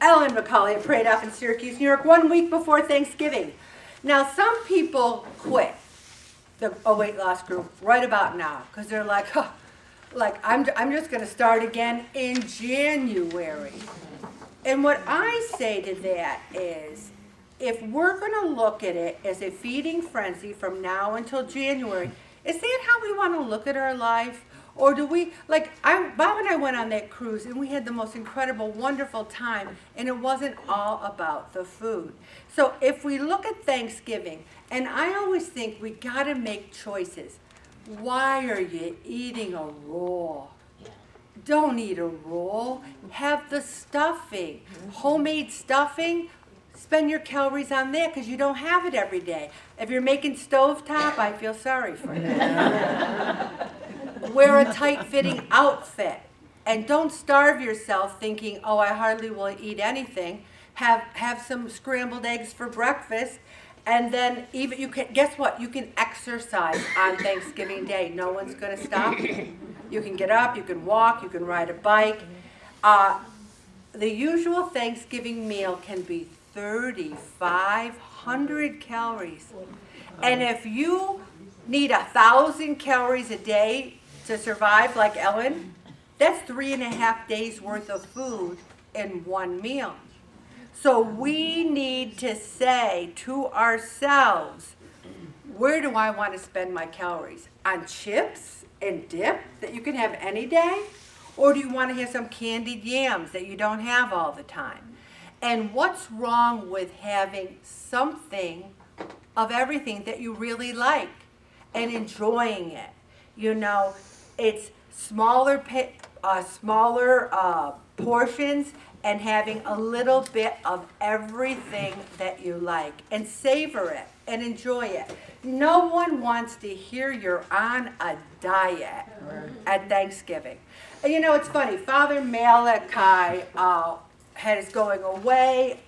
Ellen McCauley at Parade Off in Syracuse, New York, 1 week before Thanksgiving. Now, some people quit a weight loss group right about now because they're like, huh, I'm just going to start again in January. And what I say to that is, if we're going to look at it as a feeding frenzy from now until January, is that how we want to look at our life? Or do we, Bob and I went on that cruise and we had the most incredible, wonderful time, and it wasn't all about the food. So if we look at Thanksgiving, and I always think we got to make choices. Why are you eating a roll? Don't eat a roll. Have the stuffing. Homemade stuffing, spend your calories on that because you don't have it every day. If you're making stovetop, I feel sorry for you. Wear a tight-fitting outfit. And don't starve yourself thinking, oh, I hardly will eat anything. Have some scrambled eggs for breakfast. And then even you can, guess what? You can exercise on Thanksgiving Day. No one's going to stop you. You can get up, you can walk, you can ride a bike. The usual Thanksgiving meal can be 3,500 calories. And if you need 1,000 calories a day to survive, like Ellen, that's 3.5 days worth of food in one meal. So we need to say to ourselves, where do I want to spend my calories? On chips and dip that you can have any day? Or do you want to have some candied yams that you don't have all the time? And what's wrong with having something of everything that you really like and enjoying it? You know, it's smaller portions and having a little bit of everything that you like, and savor it and enjoy it. No one wants to hear you're on a diet at Thanksgiving. And you know, it's funny, Father Malachi is going away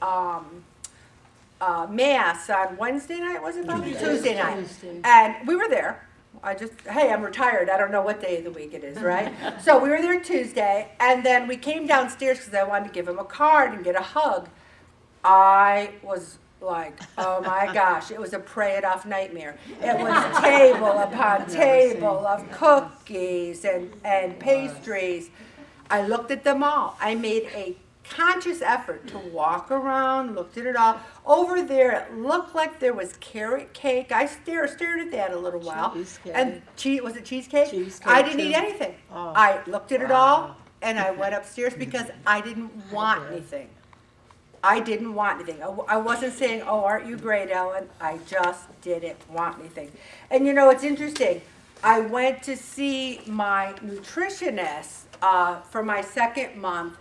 Mass on Wednesday night, was it? Tuesday night. And we were there. Hey, I'm retired. I don't know what day of the week it is, right? So we were there Tuesday, and then we came downstairs because I wanted to give him a card and get a hug. I was like, oh my gosh, it was a pray it off nightmare. It was table upon table of cookies and pastries. I looked at them all. I made a conscious effort to walk around, looked at it all. Over there, it looked like there was carrot cake. I stared at that a little while. Cheesecake. And was it cheesecake? Cheesecake, I didn't too. eat anything. Oh. I looked at it all, and I went upstairs because I didn't want anything. I didn't want anything. I wasn't saying, oh, aren't you great, Ellen? I just didn't want anything. And you know, it's interesting. I went to see my nutritionist for my second month,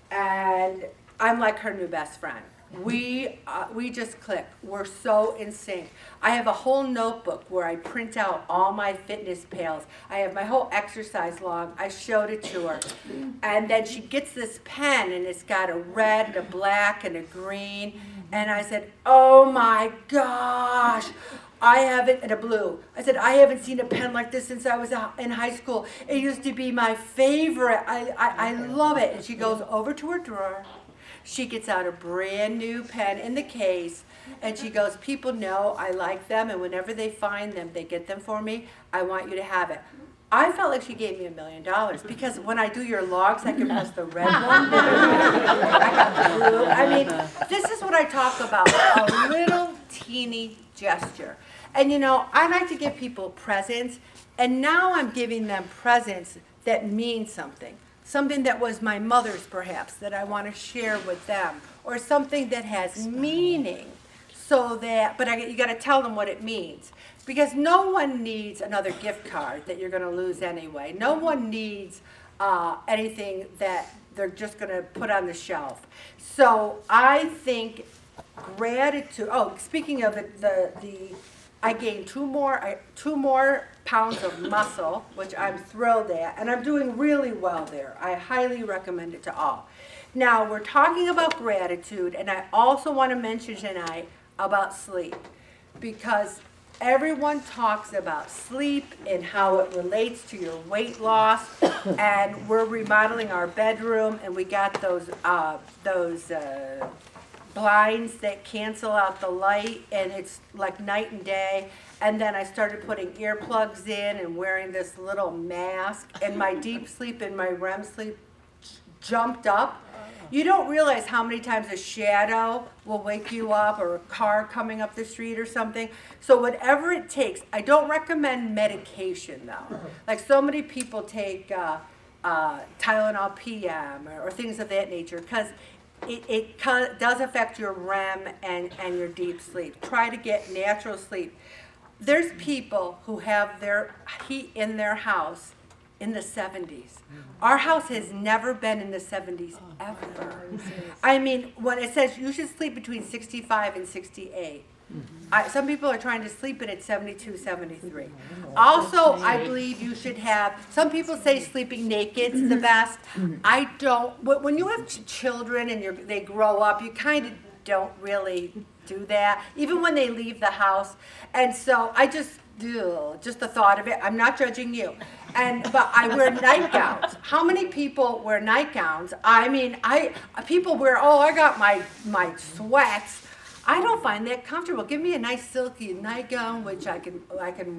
and I'm like her new best friend. We just click. We're so in sync. I have a whole notebook where I print out all my fitness pals. I have my whole exercise log. I showed it to her. And then she gets this pen, and it's got a red, and a black, and a green. And I said, oh my gosh. And a blue. I said, I haven't seen a pen like this since I was in high school. It used to be my favorite. I love it. And she goes over to her drawer. She gets out a brand new pen in the case, and she goes, people know I like them, and whenever they find them, they get them for me. I want you to have it. I felt like she gave me $1 million because when I do your logs, I can press the red one. I got the blue. I mean, this is what I talk about, a little teeny gesture. And you know, I like to give people presents, and now I'm giving them presents that mean something. Something that was my mother's, perhaps, that I want to share with them, or something that has meaning. But you got to tell them what it means, because no one needs another gift card that you're going to lose anyway. No one needs anything that they're just going to put on the shelf. So I think gratitude. Oh, speaking of it, I gained two more pounds of muscle, which I'm thrilled at, and I'm doing really well there. I highly recommend it to all. Now, we're talking about gratitude, and I also want to mention tonight about sleep, because everyone talks about sleep and how it relates to your weight loss. And we're remodeling our bedroom, and we got those blinds that cancel out the light, and it's like night and day. And then I started putting earplugs in and wearing this little mask, and my deep sleep and my REM sleep jumped up. You don't realize how many times a shadow will wake you up, or a car coming up the street or something. So whatever it takes. I don't recommend medication though. Like so many people take Tylenol PM or things of that nature, because it does affect your REM and your deep sleep. Try to get natural sleep. There's people who have their heat in their house in the 70s. Our house has never been in the 70s ever. I mean, when it says you should sleep between 65 and 68, some people are trying to sleep in at 72, 73. Also, I believe you should have, some people say sleeping naked is the best. I don't. When you have children and they grow up, you kind of don't really do that, even when they leave the house. And so I just the thought of it, I'm not judging you. But I wear nightgowns. How many people wear nightgowns? I mean, people wear, I got my sweats. I don't find that comfortable. Give me a nice silky nightgown, which I can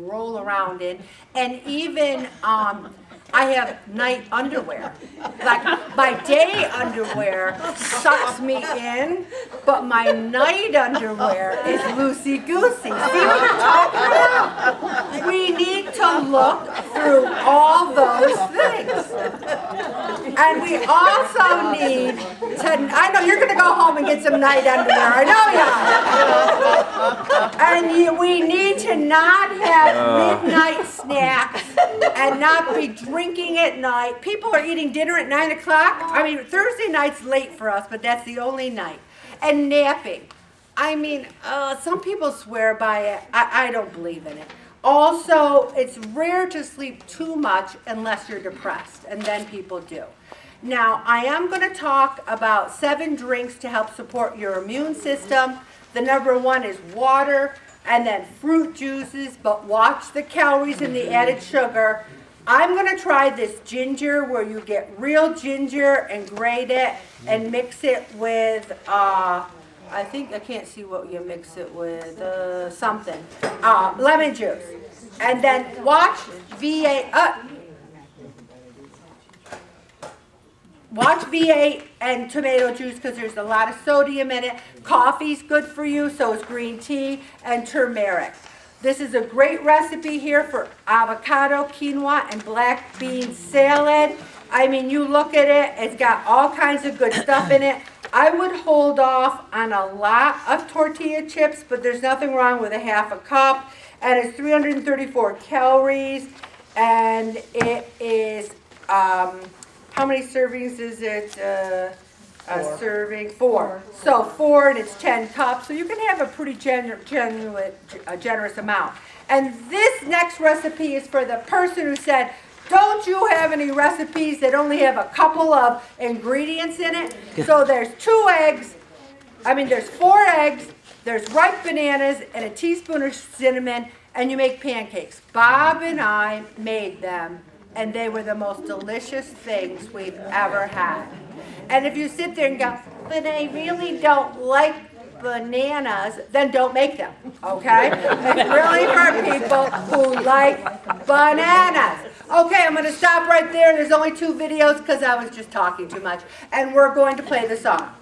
roll around in. And even I have night underwear. Like my day underwear sucks me in, but my night underwear is loosey-goosey. See what I'm talking about? We need to look through all those things. And we also need to, I know you're going to go home and get some night underwear. I know you are. And we need to not have midnight snacks and not be drinking at night. People are eating dinner at 9 o'clock. I mean, Thursday night's late for us, but that's the only night. And napping. I mean, some people swear by it. I don't believe in it. Also, it's rare to sleep too much unless you're depressed, and then people do. Now, I am going to talk about 7 drinks to help support your immune system. The number 1 is water, and then fruit juices, but watch the calories and the added sugar. I'm going to try this ginger, where you get real ginger and grate it and mix it with, I think, I can't see what you mix it with, something, lemon juice. And then watch V8 and tomato juice, because there's a lot of sodium in it. Coffee's good for you, so is green tea and turmeric. This is a great recipe here for avocado, quinoa, and black bean salad. I mean, you look at it, it's got all kinds of good stuff in it. I would hold off on a lot of tortilla chips, but there's nothing wrong with a half a cup. And it's 334 calories, and it is, how many servings is it? A serving, 4. So 4, and it's 10 cups. So you can have a pretty generous amount. And this next recipe is for the person who said, don't you have any recipes that only have a couple of ingredients in it? So there's 4 eggs, there's ripe bananas, and a teaspoon of cinnamon, and you make pancakes. Bob and I made them, and they were the most delicious things we've ever had. And if you sit there and go, but I really don't like bananas, then don't make them, okay? It's really for people who like bananas. Okay, I'm going to stop right there. There's only 2 videos because I was just talking too much. And we're going to play the song.